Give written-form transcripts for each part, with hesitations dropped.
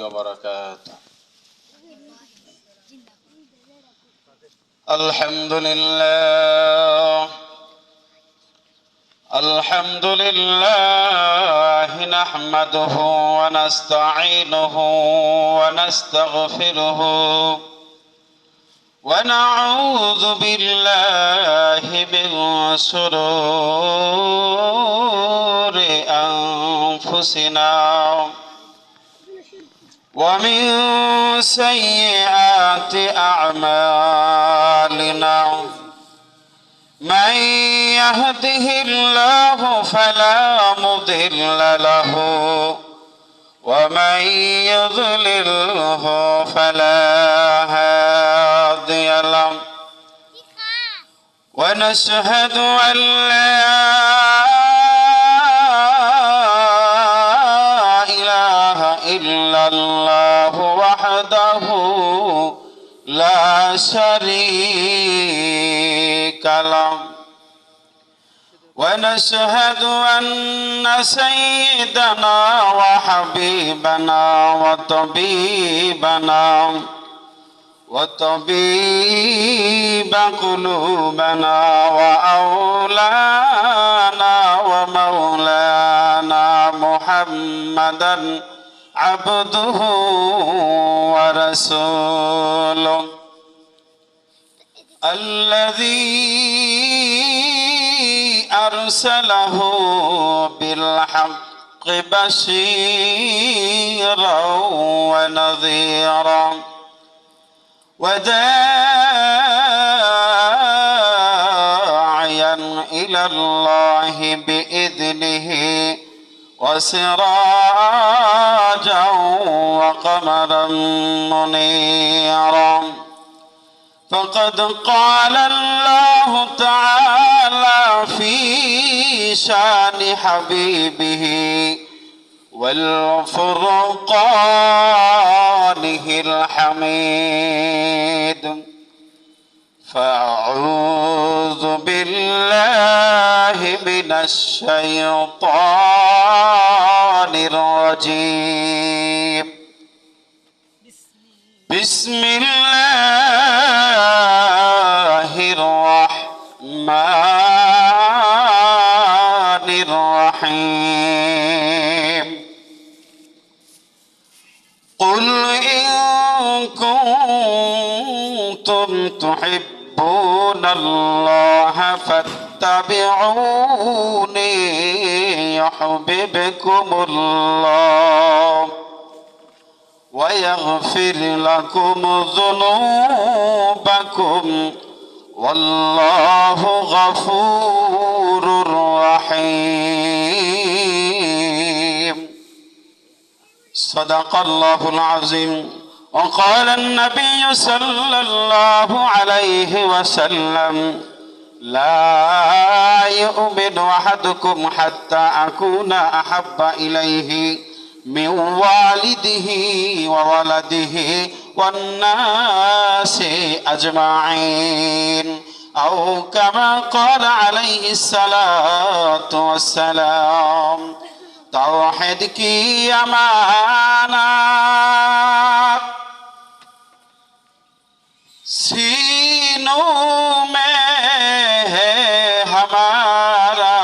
وبركاته. الحمد لله نحمده ونستعينه ونستغفره ونعوذ بالله من شرور أنفسنا ومن سيئات أعمالنا من يهده الله فلا مضل له ومن يضلله فلا هادي له ونشهد أن لا إله إلا الله وحده لا شريك له ونشهد أن سيدنا وحبيبنا وطبيب قلوبنا وأولانا ومولانا محمدا عبده ورسوله الذي أرسله بالحق بشيرا ونذيرا وداعيا إلى الله بإذنه وسراجا وقمرا منيرا فقد قال الله تعالى في شان حبيبه والفرقانه الحميد فأعوذ بالله من الشيطان الرجيم بسم الله الرحمن الرحيم قل إن كنتم تحبون الله فاتبعوني يحببكم الله ويغفر لكم ذنوبكم والله غفور رحيم صدق الله العظيم وقال النبي صلى الله عليه وسلم لا يؤمن أحدكم حتى أكون أحب إليه من والده وولده والناس أجمعين أو كما قال عليه الصلاة والسلام توحید کی امانت سینوں میں ہے ہمارا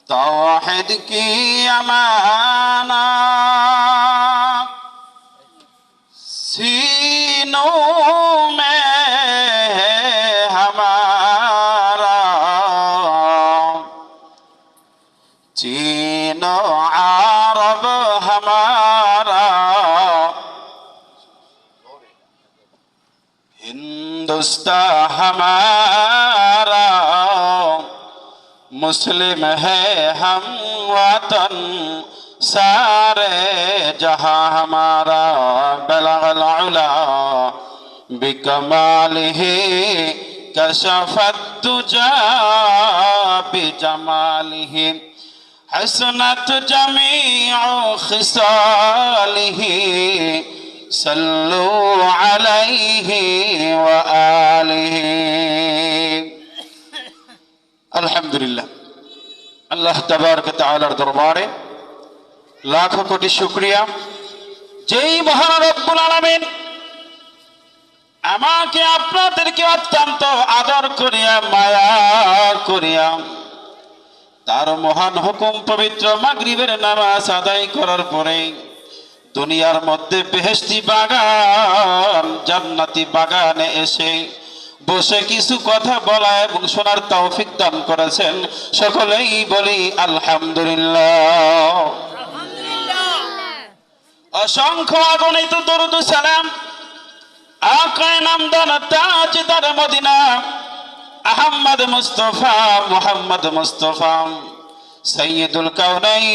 توحید کی امانت سینوں میں ہے ہمارا چین و عرب ہمارا ہندوستان ہمارا مسلم ہے ہم وطن سارے جہاں ہمارا بلغ العلا بکمالہ کشف الدجا بجمالہ حسنت جميع خصاله صلوا عليه وآله الحمد لله আল্লাহ তাবারক ওয়া তাআলার দরবারে লাখ কোটি শুকরিয়া যেই মহান রব্বুল আলামিন আমাকে আপনাদেরকে অত্যন্ত আদর করিয়া মায়া করিয়া তার মহান হুকুম পবিত্র মাগরিবের নামাজ আদায় করার পরে দুনিয়ার মধ্যে বেহেশতি বাগান জান্নাতি বাগানে এসে বসে কিছু কথা বলা এবং শোনার তৌফিক দান করেছেন। সকলেই বলি আলহামদুলিল্লাহ। অসংখ্য অগণিত দরুদ ও সালাম আকায়ে নামদান তাজদার মদিনা আহমদ মুস্তাফা মুহাম্মদ মুস্তাফা সাইয়্যিদুল কাউনাইন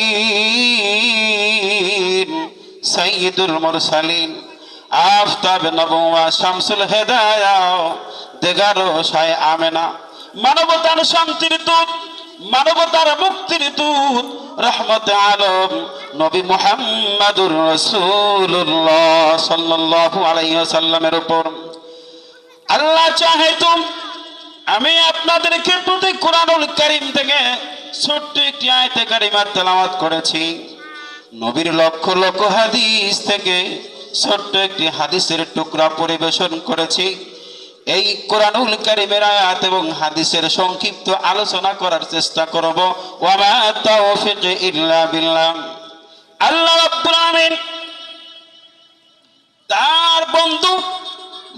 সাইয়্যিদুল মুরসালিন আফতাব নবুয়া শামসুল হেদায়া দেগারো শায় আমেনা মানবতার শান্তির দূত মানবতার মুক্তির দূত রহমত আলম নবী মুহাম্মদুর রাসূলুল্লাহ সাল্লাল্লাহু আলাইহি ওয়াসাল্লামের উপর আল্লাহ চাহে তো আমি আপনাদেরকে প্রতি কোরআনুল কারীম থেকে ছোট্ট একটি আয়াতে কারিমা তেলাওয়াত করেছি। নবীর লক্ষ লক্ষ হাদিস থেকে ছোট্ট একটি হাদিসের টুকরা পরিবেশন করেছি। এই কোরআনুল কারীমের আয়াত এবং হাদিসের সংক্ষিপ্ত আলোচনা করার চেষ্টা করব। ওয়া মা তাওফিক ইল্লা বিল্লাহ। আল্লাহ রাব্বুল আলামিন তার বন্ধু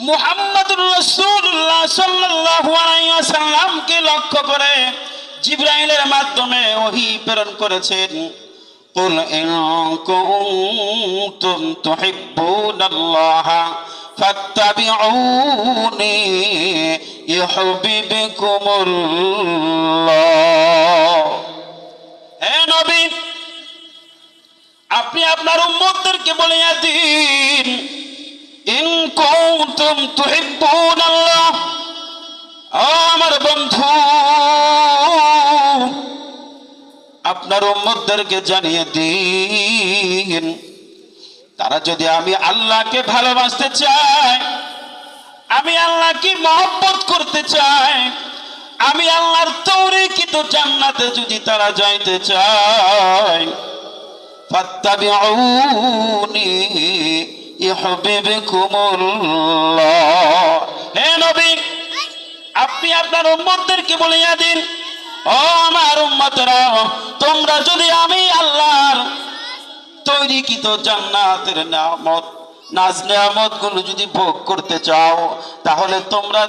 মুহাম্মদুর রাসূলুল্লাহ সাল্লাল্লাহু আলাইহি ওয়াসাল্লামকে লক্ষ্য করে জিবরাইলের মাধ্যমে ওহী প্রেরণ করেছেন। কুল ইন কুনতুম তুহিব্বুনাল্লাহ ফাত্তাবিউনি ইউহিব্বুকুমুল্লাহ। হে নবী, আপনি আপনার উম্মতদেরকে বলিয়া দিন, ইন কুনতুম তুহিব্বুনাল্লাহ, ও আমার বন্ধু, আপনার উম্মতদেরকে জানিয়ে দিন, তারা যদি আমি আল্লাহকে ভালোবাসতে চায়, আমি আল্লাহকে মহব্বত করতে চায়, আমি আল্লাহর তৌরিকিত জান্নাতে যদি তারা যাইতে চায়, ফাত্তাবিউনি ইউহিব্বুকুমুল্লাহ। হে নবী, আপনি আপনার উম্মতদেরকে বলিয়া দিন, ও আমার উম্মতরা, তোমরা যদি আমি আল্লাহর তৈরিকৃত জান্নাতের নিয়ামত নাজ নিয়ামত গুলো যদি ভোগ করতে চাও, তাহলে তোমরা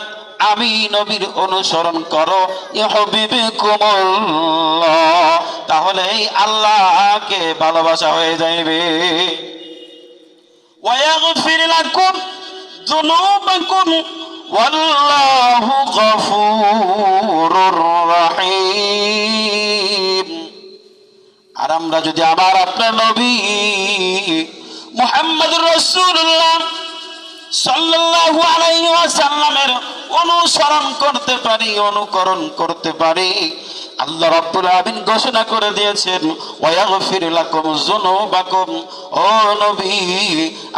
আমি নবীর অনুসরণ করো, ইউহিব্বুকুমুল্লাহ, তাহলে এই আল্লাহকে ভালোবাসা হয়ে যাবে। ওয়া ইয়াগফির লাকুম যুনুবাকুম ওয়াল্লাহু গফুরুর রহিম। আর আমরা যদি আমার আপনার নবী মুহাম্মদুর রাসূলুল্লাহ সাল্লাল্লাহু আলাইহি ওয়াসাল্লামের অনুসরণ করতে পারি, অনুকরণ করতে পারি, আল্লাহ রাব্বুল আলামিন ঘোষণা করে দিয়েছেন, ওয়া ইয়াগফির লাকুম যুনুবাকুম, ও নবী,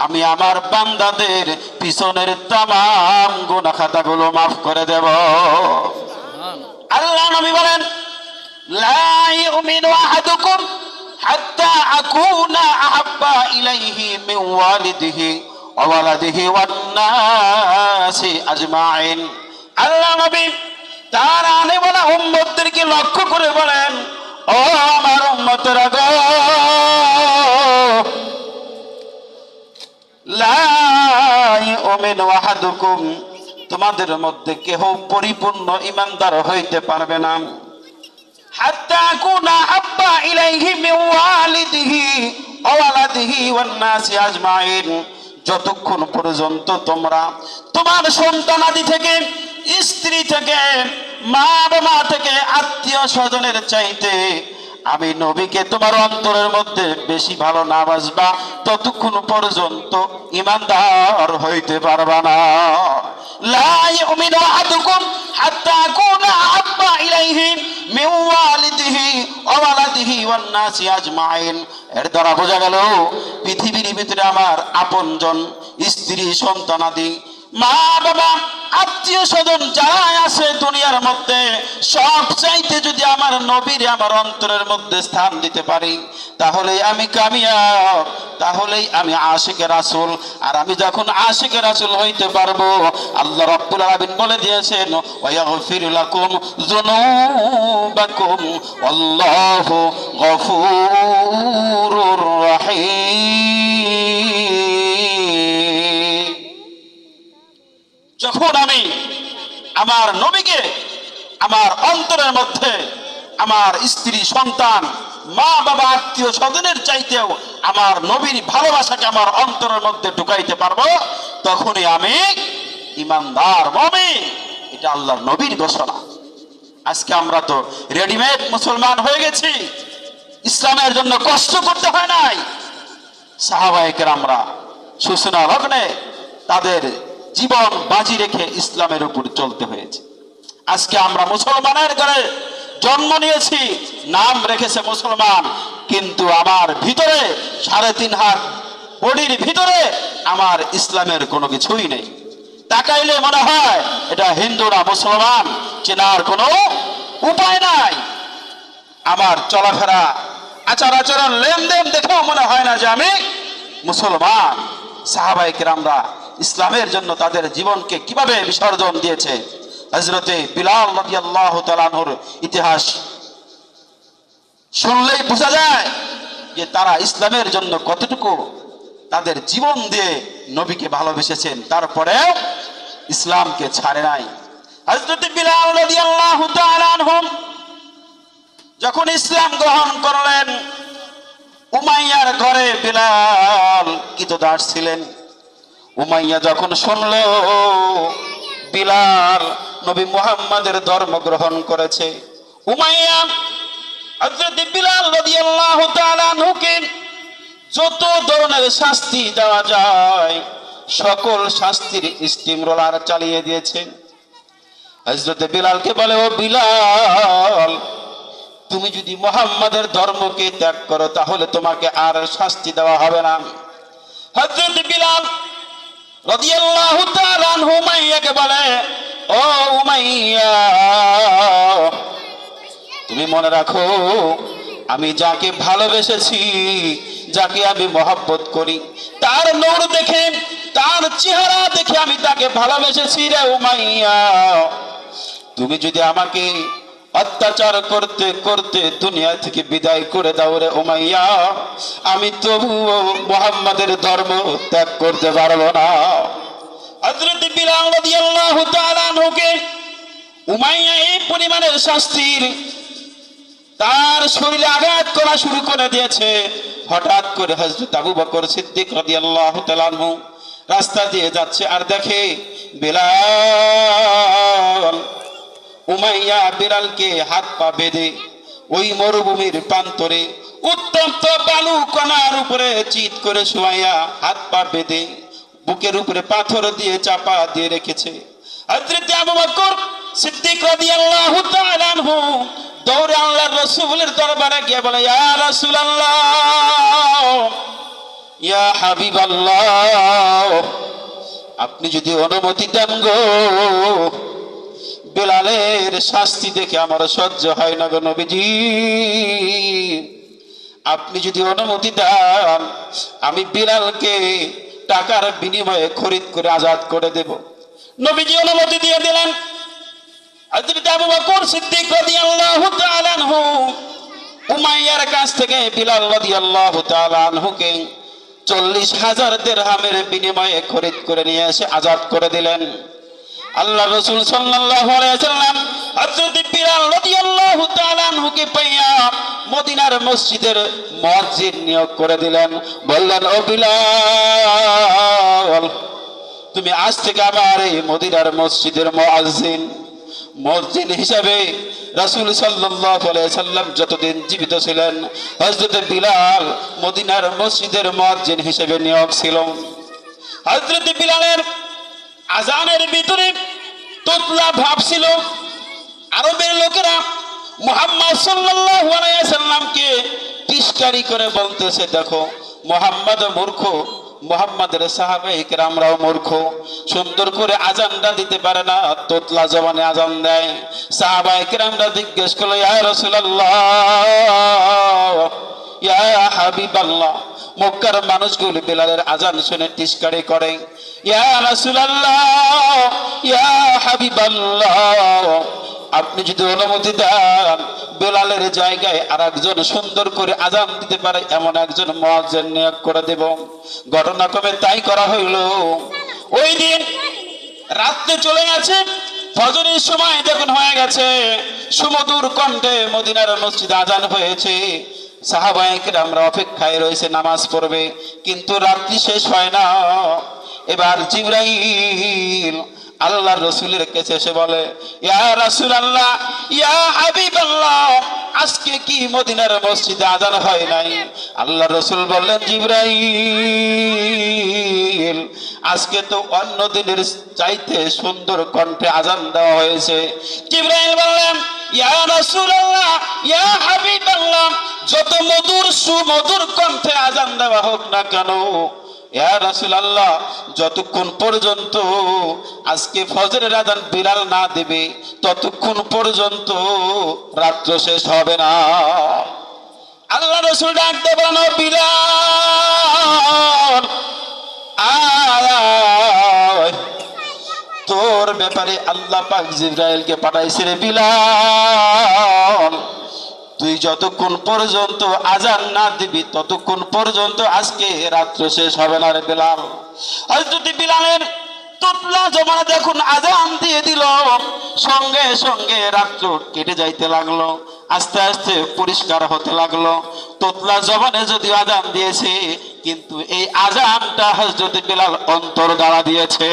আমি আমার বান্দাদের পিছনের তামাম গুনাহ খাতাগুলো maaf করে দেব। আল্লাহ নবী বলেন, লা ইউমিনু আহাদুকুম হাত্তা আকুনা আহাব্বা ইলাইহি মিন ওয়ালিদিহি ওয়া ওয়ালাদিহি ওয়ান নাসি আজমাইন। আল্লাহ নবী তার আনে বলা উম্মতদেরকে লক্ষ্য করে বলেন, ও আমার উম্মতরা গো, লা ইউমিনু আহাদুকুম, তোমাদের মধ্যে কেহ পরিপূর্ণ ঈমানদার হইতে পারবে না, হাত্তা আকুনা আহাব্বা ইলাইহি মিন ওয়ালিদিহি ওয়া ওয়ালাদিহি ওয়ান নাসি আজমাইন, যতক্ষণ পর্যন্ত তোমরা তোমার সন্তানাদি থেকে, স্ত্রী থেকে, মা বাবা থেকে, আত্মীয় স্বজনের চাইতে আমি নবীকে তোমার অন্তরের মধ্যে বেশি ভালো না বাসবা, ততক্ষণ পর্যন্ত ঈমানদার হইতে পারবা না। লা ইউমিনু আহাদুকুম হাত্তা আকুনা আহাব্বা ইলাইহি মিন ওয়ালিদিহি ওয়া ওয়ালাদিহি ওয়ান নাসি আজমাইন। এর দ্বারা বোঝা গেল পৃথিবীর ভিতরে আমার আপনজন, স্ত্রী, সন্তানাদি, মা বাবা, আত্মীয় স্বজন যারাই আছে দুনিয়ার মধ্যে সব চাইতে যদি আমার নবীর আমার অন্তরের মধ্যে স্থান দিতে পারি তাহলেই আমি কামিয়াব, তাহলেই আমি আশিকে রাসূল। আর আমি যখন আশিকে রাসূল হইতে পারবো, আল্লাহ রাব্বুল আলামিন বলে দিয়েছেন ওয়ায়াগফির লাকুম যুনুবাকুম আল্লাহু গফুরুর রহিম। যখন আমি আমার নবীকে আমার অন্তরের মধ্যে আমার স্ত্রী সন্তান মা বাবা আত্মীয় স্বজনের চাইতেও আমার নবীর ভালোবাসাকে আমার অন্তরের মধ্যে ঢুকাইতে পারবো, তখনই আমি ইমানদার মুমিন। এটা আল্লাহর নবীর ঘোষণা। আজকে আমরা তো রেডিমেড মুসলমান হয়ে গেছি, ইসলামের জন্য কষ্ট করতে হয় নাই। সাহাবায়ে কেরামরা সূচনা লগ্নে তাদের জীবন বাজি রেখে ইসলামের উপর চলতে হয়েছে। আজকে আমরা মুসলমানের ঘরে জন্ম নিয়েছি, নাম রেখেছে মুসলমান, কিন্তু আমার ভিতরে 3.5 হাত বডির ভিতরে আমার ইসলামের কোনো কিছুই নেই। তাকাইলে মনে হয় এটা হিন্দু না মুসলমান, চেনার কোনো উপায় নাই। আমার চলাফেরা আচার আচরণ লেনদেন দেখেও মনে হয় না যে আমি মুসলমান। সাহাবায়ে কেরামরা ইসলামের জন্য তাদের জীবনকে কিভাবে বিসর্জন দিয়েছে। হযরতে বিলাল রাদিয়াল্লাহু তাআলা আনহুর ইতিহাস শুনলেই বোঝা যায় যে তারা ইসলামের জন্য কতটুকু তাদের জীবন দিয়ে নবীকে ভালোবেসেছেন, তারপরেও ইসলামকে ছাড়ে নাই। হযরতে বিলাল রাদিয়াল্লাহু তাআলা আনহু যখন ইসলাম গ্রহণ করলেন, উমাইয়ার ঘরে বিলাল ক্রীতদাস ছিলেন। উমাইয়া যখন শুনল বিলাল নবী মুহাম্মাদের ধর্ম গ্রহণ করেছে, উমাইয়া হযরত বিলাল রাদিয়াল্লাহু তাআলা আনহুকে যত ধরনের শাস্তি দেওয়া যায় সকল শাস্তির স্টিম রোলার চালিয়ে দিয়েছে। হযরত বিলালকে বলে, ও বিলাল, তুমি যদি মুহাম্মাদের ধর্মকে ত্যাগ করো তাহলে তোমাকে আর শাস্তি দেওয়া হবে না। হযরত বিলাল রাদিয়াল্লাহু তাআলা আনহু উমাইয়াকে বলে, ও উমাইয়া, তুমি মনে রাখো আমি যাকে ভালোবেসেছি, যাকে আমি মহব্বত করি, তার নূর দেখে, তার চেহারা দেখে আমি তাকে ভালোবেসেছি রে উমাইয়া। তুমি যদি আমাকে অত্যাচার করতে করতে দুনিয়া থেকে বিদায় করে দাও রে উমাইয়া, আমি তবুও মুহাম্মাদের ধর্ম ত্যাগ করতে পারবো না। হযরত বিলাল রাদিয়াল্লাহু তাআলা আনহুকে উমাইয়া এই পরিমাণের শাস্তির তার শরীরে আঘাত করা শুরু করে দিয়েছে। হঠাৎ করে হযরত আবু বকর সিদ্দিক রাদিয়াল্লাহু তাআলা আনহু রাস্তা দিয়ে যাচ্ছে, আর দেখে বিলাল উমাইয়া বিলালকে হাত পা বেঁধে ওই মরুভূমির প্রান্তরে উত্তপ্ত বালু কণার উপরে চিৎ করে শোয়াইয়া হাত পা বেঁধে বুকের উপরে পাথর দিয়ে চাপা দিয়ে রেখেছে। হযরত আবু বকর সিদ্দিক রাদিয়াল্লাহু তাআলা আনহু দৌড়ে আল্লাহর রাসূলের দরবারে গিয়ে বলে, ইয়া রাসূলুল্লাহ, ইয়া হাবিবাল্লাহ, আপনি যদি অনুমতি দেন গো, বিলালের শাস্তি দেখে আমার সহ্য হয় না গো নবীজি, আপনি যদি অনুমতি দেন আমি বিলালকে টাকার বিনিময়ে খরিদ করে আজাদ করে দেব। নবীজি অনুমতি দিয়ে দিলেন। হযরত আবু বকর সিদ্দিক রাদিয়াল্লাহু তাআলা আনহু উমাইয়ার কাছ থেকে বিলাল রাদিয়াল্লাহু তাআলা আনহুকে 40,000 দিরহামের বিনিময়ে খরিদ করে নিয়ে এসে আজাদ করে দিলেন। আল্লাহ রাসূল সাল্লাল্লাহু আলাইহি ওয়াসাল্লাম হযরত বিলাল রাদিয়াল্লাহু তাআলা আনহুকে পাইয়া মদিনার মসজিদের মুয়াজ্জিন নিয়োগ করে দিলেন। বললেন, ও বিলাল, তুমি আজ থেকে আমার এই মদিনার মসজিদের মুয়াজ্জিন হিসাবে রাসূল সাল্লাল্লাহু আলাইহি ওয়াসাল্লাম যতদিন জীবিত ছিলেন হযরত বিলাল মদিনার মসজিদের মুয়াজ্জিন হিসেবে নিয়োগ ছিল। হযরত বিলালের আজানের ভিতরে তোতলা ভাব ছিল। আরবের লোকেরা মুহাম্মদ সাল্লাল্লাহু আলাইহি ওয়াসাল্লামকে তিরস্কারি করে বলতেছে, দেখো মুহাম্মদ মূর্খ, মুহাম্মাদের সাহাবায়ে কেরামরাও মূর্খ, সুন্দর করে আজানটা দিতে পারে না, তোতলা জবানে আজান দেয়। সাহাবায়ে কেরামরা জিজ্ঞেস করলো, ইয়া রাসূলুল্লাহ, ইয়া হাবিবাল্লাহ, মক্কার মানুষগুলো বেলালের আজান শুনে টিসকারি করে। ইয়া রাসূলুল্লাহ, ইয়া হাবিবাল্লাহ, আপনি যদি অনুমতি দেন বেলালের জায়গায় আর একজন সুন্দর করে আজান দিতে পারে এমন একজন মুয়াজ্জিন নিয়োগ করে দেব। ঘটনাক্রমে তাই করা হইল। ওই দিন রাত্রে চলে গেছে, ফজরের সময় যখন হয়ে গেছে, সুমধুর কণ্ঠে মদিনার মসজিদে আজান হয়েছে। সাহাবায়ে কেরামরা অপেক্ষায় রয়েছে নামাজ পড়বে, কিন্তু রাত্রি শেষ হয় না। এবার জিবরাইল আল্লাহর রাসূলের কাছে এসে বলে, ইয়া রাসূলুল্লাহ, ইয়া হাবিবাল্লাহ, আজকে কি মদিনার মসজিদে আজান হয় নাই? আল্লাহর রাসূল বললেন, জিবরাইল, আজকে তো অন্য দিনের চাইতে সুন্দর কণ্ঠে আজান দেওয়া হয়েছে। জিবরাইল বললেন, ইয়া রাসূলুল্লাহ, ইয়া হাবিবাল্লাহ, যত মধুর সুমধুর কণ্ঠে আজান দেওয়া হোক না কেন, ইয়া রাসূলুল্লাহ, যতক্ষণ পর্যন্ত আজকে ফজরের আজান বিলাল না দেবে ততক্ষণ পর্যন্ত রাত্র শেষ হবে না। আল্লাহ রাসূল ডাক দিয়ে বলেন, বিলাল, আয়, তোর ব্যাপারে আল্লাহ পাক জিবরাইলকে পাঠাইছে রে বিলাল, তুই যতক্ষণ পর্যন্ত আজান না দিবি ততক্ষণ পর্যন্ত আজকে রাত্র শেষ হবে না রে বিলাল। হযরত বিলালের তোতলা জবানে যখন আজান দিয়ে দিল, সঙ্গে সঙ্গে রাত্র কেটে যাইতে লাগলো, আস্তে আস্তে পরিষ্কার হতে লাগলো। তোতলা জবানে যদি আজান দিয়েছে, কিন্তু এই আজানটা হযরত বিলাল অন্তর দ্বারা দিয়েছে।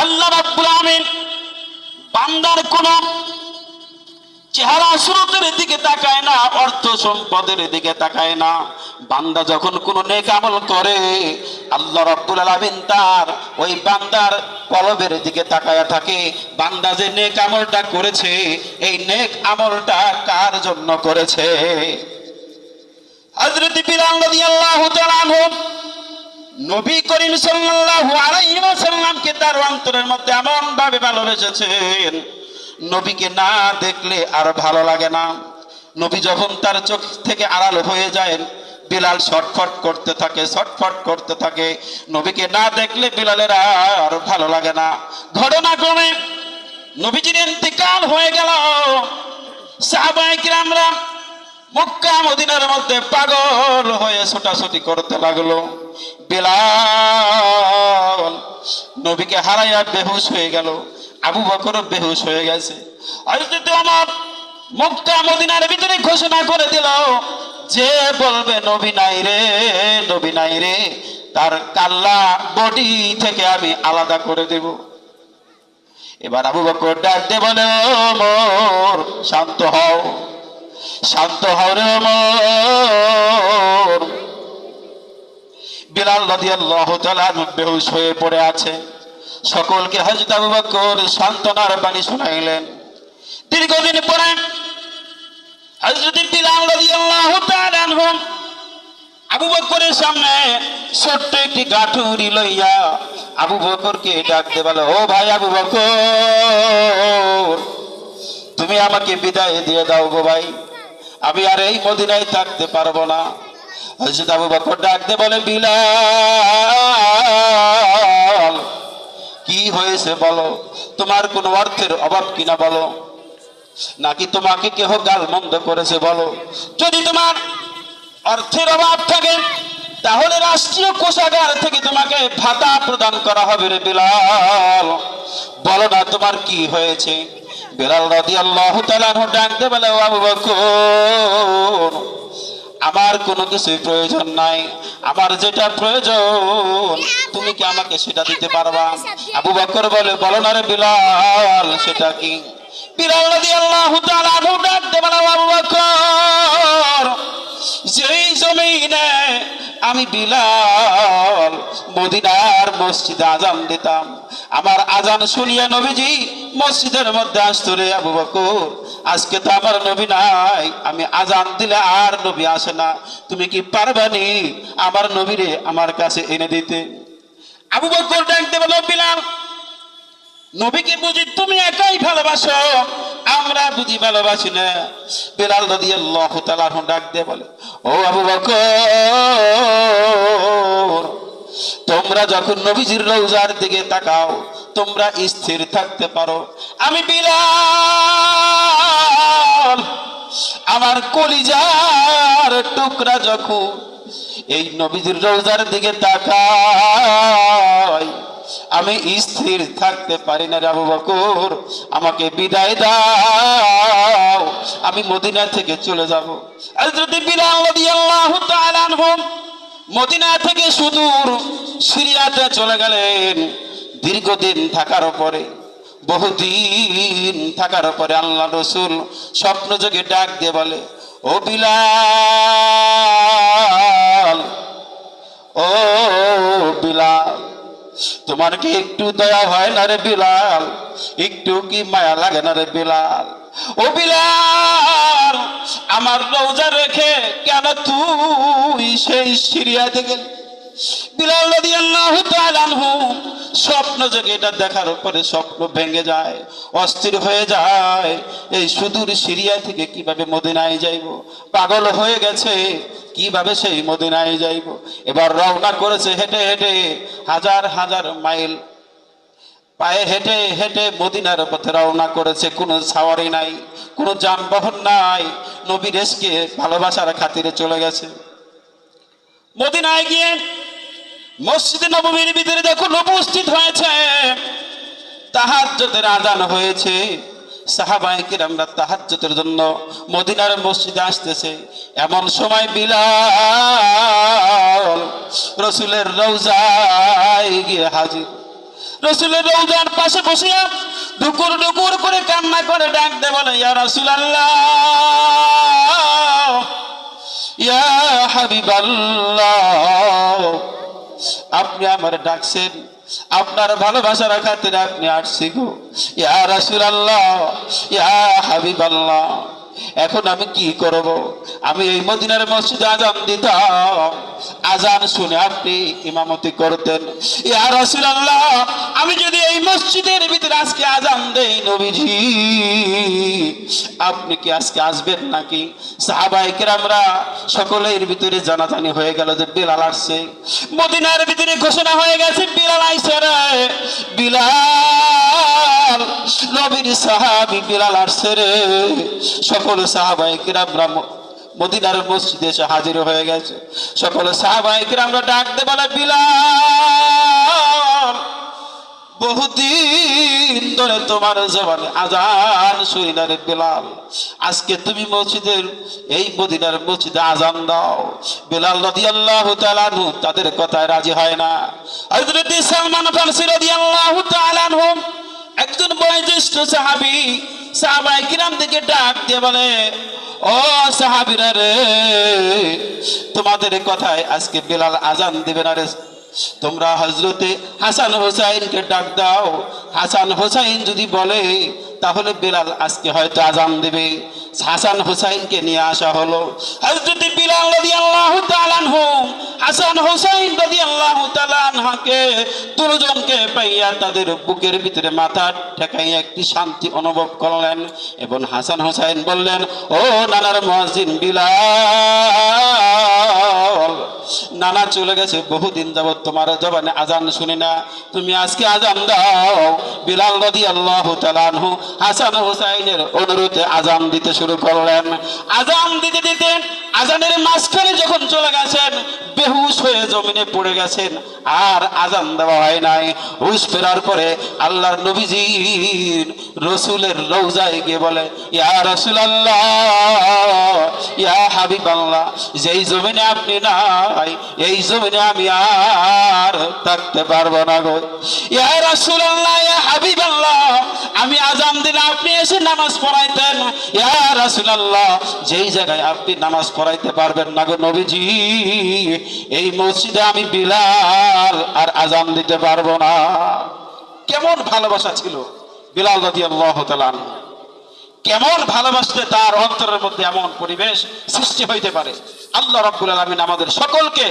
আল্লাহ রাব্বুল আমিন বান্দার কোন চেহারা সুরতের দিকে তাকায় না, অর্থ সম্পদের দিকে তাকায় না। বান্দা যখন কোন নেক আমল করে, আল্লাহ রাব্বুল আলামিন তার ওই বান্দার কলবের দিকে তাকায়া থাকে। বান্দা যে নেক আমলটা করেছে, এই নেক আমলটা কার জন্য করেছে। হযরত বিলাল রাদিয়াল্লাহু তাআলা আনহু নবী করিম সাল্লাল্লাহু আলাইহি ওয়াসাল্লামকে তার অন্তরের মধ্যে এমন ভাবে ভালোবেসেছেন, নবীকে না দেখলে আর ভালো লাগে না। নবী যখন তার চোখ থেকে আড়াল হয়ে যায়, বিলাল ছটফট করতে থাকে, ছটফট করতে থাকে। নবীকে না দেখলে বিলালের আর ভালো লাগে না। ঘটনাক্রমে নবীজির ইন্তেকাল হয়ে গেল। সাহাবায়ে কিরামরা মক্কা মদিনার মধ্যে পাগল হয়ে ছোটাছুটি করতে লাগলো। বিলাল নবীকে হারাইয়া বেহুশ হয়ে গেল, আবু বকর বেহুশ হয়ে গেছে। হযরত ওমর মক্কা মদিনার ভিতরে ঘোষণা করে দিল, যে বলবে নবী নাই রে, নবী নাই রে, তার কাল্লা বডি থেকে আমি আলাদা করে দেব। এবার আবু বকর ডাক দিয়ে বলে, ওমর শান্ত হও, শান্ত হও রে ওমর। বিলাল রাদিয়াল্লাহু তাআলা বেহুশ হয়ে পড়ে আছে। সকলকে হযরত আবু বকর সান্ত্বনার বাণী শুনাইলেন। দীর্ঘদিন পরে হযরত বিলাল রাদিয়াল্লাহু তাআলা আনহু আবু বকরের সামনে ছোট্ট একটি গাঁঠুরি লইয়া আবু বকরকে ডাকতে বলে, ও ভাই আবু বকর, তুমি আমাকে বিদায় দিয়ে দাও গো ভাই, আমি আর এই মদিনায় থাকতে পারবো না। হযরত আবু বকর ডাকতে বলে, বিলাল, কি হয়েছে বলো, তোমার কোনো অর্থের অভাব কিনা বলো, নাকি তোমাকে কেহ গালমন্দ করেছে বলো। যদি তোমার অর্থের অভাব থাকে তাহলে রাষ্ট্রীয় কোষাগার থেকে তোমাকে ভাতা প্রদান করা হবে রে বিলাল, বলো না তোমার কি হয়েছে। বিলাল রাদিয়াল্লাহু তাআলা ডাকতে বলে, ও আবু বকর, আমার কোনো কিছুই প্রয়োজন নাই, আমার যেটা প্রয়োজন তুমি কি আমাকে সেটা দিতে পারবা। আবু বকর বলে, বলো না রে বিলাল, সেটা কি। বিলাল রাদিয়াল্লাহু তাআলা ডাকতে বলে, আবু বকর, যেই জমিনে আমি বিলাল মদিনার মসজিদে আজান দিতাম, আমার আজান শুনিয়া নবীজি মসজিদের মধ্যে আসতো রে আবু বকর, আজকে তো আমার নবী নাই, আমি আজান দিলে আর নবী আসে না, তুমি কি পারবানি আমার নবীরে আমার কাছে এনে দিতে? আবু বকর ডাকতে বলল, বিলাল, নবীকে বুঝি তুমি একাই ভালোবাসো, আমরা বুঝি ভালোবাসি না? বিলাল রাদিয়াল্লাহু তাআলা ডাক দিয়ে বলে, ও আবু বকর, তোমরা যখন নবীজির রওজার দিকে তাকাও তোমরা স্থির থাকতে পারো, আমি বিলাল আমার কলিজার টুকরা যখন এই নবীজির রওজার দিকে তাকাই আমি স্থির থাকতে পারি না রে আবু বকর, আমাকে বিদায় দাও, আমি মদিনা থেকে চলে যাব। হযরত বিলাল রাদিয়াল্লাহু তাআলা আনহু মদিনা থেকে সুদূর সিরিয়াতে চলে গেলেন। দীর্ঘদিন থাকার পরে, বহুদিন থাকার পরে আল্লাহ রাসূল স্বপ্ন যোগে ডাক দিয়ে বলে, ও বিলাল, ও বিলাল, তোমার কি একটু দয়া হয় না রে বিলাল? একটু কি মায়া লাগে না রে বিলাল? ও বিলাল, আমার রওজা রেখে কেন তুই সেই সিরিয়াতে গেলি? বিলাল রাদিয়াল্লাহু তাআলা আনহু স্বপ্ন যোগে এটা দেখার পরে স্বপ্ন ভেঙে যায়, অস্থির হয়ে যায়। এই সুদূর সিরিয়া থেকে কিভাবে মদিনায় যাইব? পাগল হয়ে গেছে, কিভাবে সেই মদিনায় যাইব? এবার রওনা করেছে হেঁটে হেঁটে, হাজার হাজার মাইল পায়ে হেঁটে হেঁটে মদিনার পথে রওনা করেছে। কোনো সাওয়ারি নাই, কোনো যানবাহন নাই, নবীর এসকে ভালোবাসার খাতিরে চলে গেছে। মদিনায় গিয়ে মসজিদে নববীর ভিতরে যখন উপস্থিত হয়েছে, তাহাজ্জুদের আযান হয়েছে। সাহাবায়ে কিরামরা তাহাজ্জুদের জন্য মদিনার মসজিদে আসতেছে। এমন সময় বিলাল রাসূলের রওজায় গিয়ে হাজির। রাসূলের রওজার পাশে বসে ডুকুর ডুকুর করে কান্না করে ডাক দে বলে, ইয়া রাসূলুল্লাহ, ইয়া হাবিবাল্লাহ, আপনি আমার ডাকছেন, আপনার ভালোবাসার খাতিরে আপনি আসছি গো। ইয়া রাসূলুল্লাহ, ইয়া হাবিবাল্লাহ, এখন আমি কি করব? আমি এই মদিনার মসজিদে আযান দিতাম, আযান শুনে আপনি ইমামতি করতেন। ইয়া রাসূলুল্লাহ, আমি যদি এই মসজিদের ভিতরে আজকে আযান দেই নবীজি, আপনি কি আজকে আসবেন নাকি? সাহাবায়ে কেরামরা সকলের ভিতরে জানাজানি হয়ে গেল যে বিলাল আসছে। মদিনার ভিতরে ঘোষণা হয়ে গেছে, বিলাল আইছে রে, বিলাল নবীর সাহাবী বিলাল আসছে রে। সকল সাহাবায়ে কেরামরা মদিনার মসজিদে এসে হাজির হয়ে গেছে। সকল সাহাবায়ে কেরামরা ডাক দিয়ে বলে, বিলাল, বহুদিন ধরে তোমার জবানে আযান শুনি না রে বিলাল, আজকে তুমি মসজিদের এই মদিনার মসজিদে আযান দাও। বিলাল রাদিয়াল্লাহু তাআলা আনহু তাদের কথায় রাজি হয় না। হযরত সালমান ফারসি রাদিয়াল্লাহু তাআলা আনহু একজন বয়োজ্যেষ্ঠ সাহাবী, সাহাবায়ে কিরাম থেকে ডাক দিয়ে বলে, ও সাহাবীরা রে, তোমাদের কথায় আজকে বিলাল আযান দিবে না রে। তোমরা হযরতে হাসান হোসাইনকে ডাক দাও, হাসান হোসাইন যদি বলে তাহলে বিলাল আজকে হয়তো আযান দেবে। হাসান হোসাইনকে নিয়ে আসা হলো। হযরত বিলাল রাদিয়াল্লাহু তাআলা আনহু হাসান হোসাইন রাদিয়াল্লাহু তাআলা আনহাকে দুজনকে পাইয়া তাদের বুকের ভিতরে মাথা ঠেকাইয়া একটি শান্তি অনুভব করলেন এবং হাসান হোসাইন বললেন, ও নানার মুয়াজ্জিন বিলাল, নানা চলে গেছে, বহুদিন যাবত তোমার জবানে আযান শুনি না, তুমি আজকে আযান দাও। বিলাল রাদিয়াল্লাহু তাআলা আনহু হাসান হোসাইনের অনুরোধে আযান দিতে শুরু করলেন। আযান দিতে দিতে আযানের মাঝখানে যখন চলে গেছেন, বেহুশ হয়ে জমিনে পড়ে গেছেন, আর আযান দেওয়া হয় নাই। হুশ ফেরার পরে আল্লাহর নবীজি রাসূলের রওজায় গিয়ে বলে, ইয়া রাসূলুল্লাহ, ইয়া হাবিবাল্লাহ, যেই জমিনে আপনি নাই এই জমিনে আমি আর থাকতে পারবো না গো। ইয়া রাসূলুল্লাহ, ইয়া হাবিবাল্লাহ, আমি আযান দিলে আপনি এসে নামাজ পড়াইতেন। ইয়া রাসূলুল্লাহ, যেই জায়গায় আপনি নামাজ পড়াইতে পারবেন না গো নবীজি, এই মসজিদে আমি বিলাল আর আযান দিতে পারবো না। কেমন ভালোবাসা ছিল বিলাল রাদিয়াল্লাহু তাআলা আনহু। কেমন ভালোবাসতে তার অন্তরের মধ্যে এমন পরিবেশ সৃষ্টি হইতে পারে। আল্লাহ রাব্বুল আলামিন আমাদের সকলকে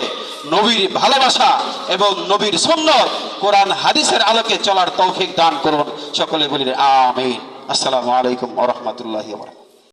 নবীর ভালোবাসা এবং নবীর সুন্নাত কোরআন হাদিসের আলোকে চলার তৌফিক দান করুন। সকলে বলি আমিন। আসসালামু আলাইকুম ওয়া রাহমাতুল্লাহি ওয়া বারাকাতুহু।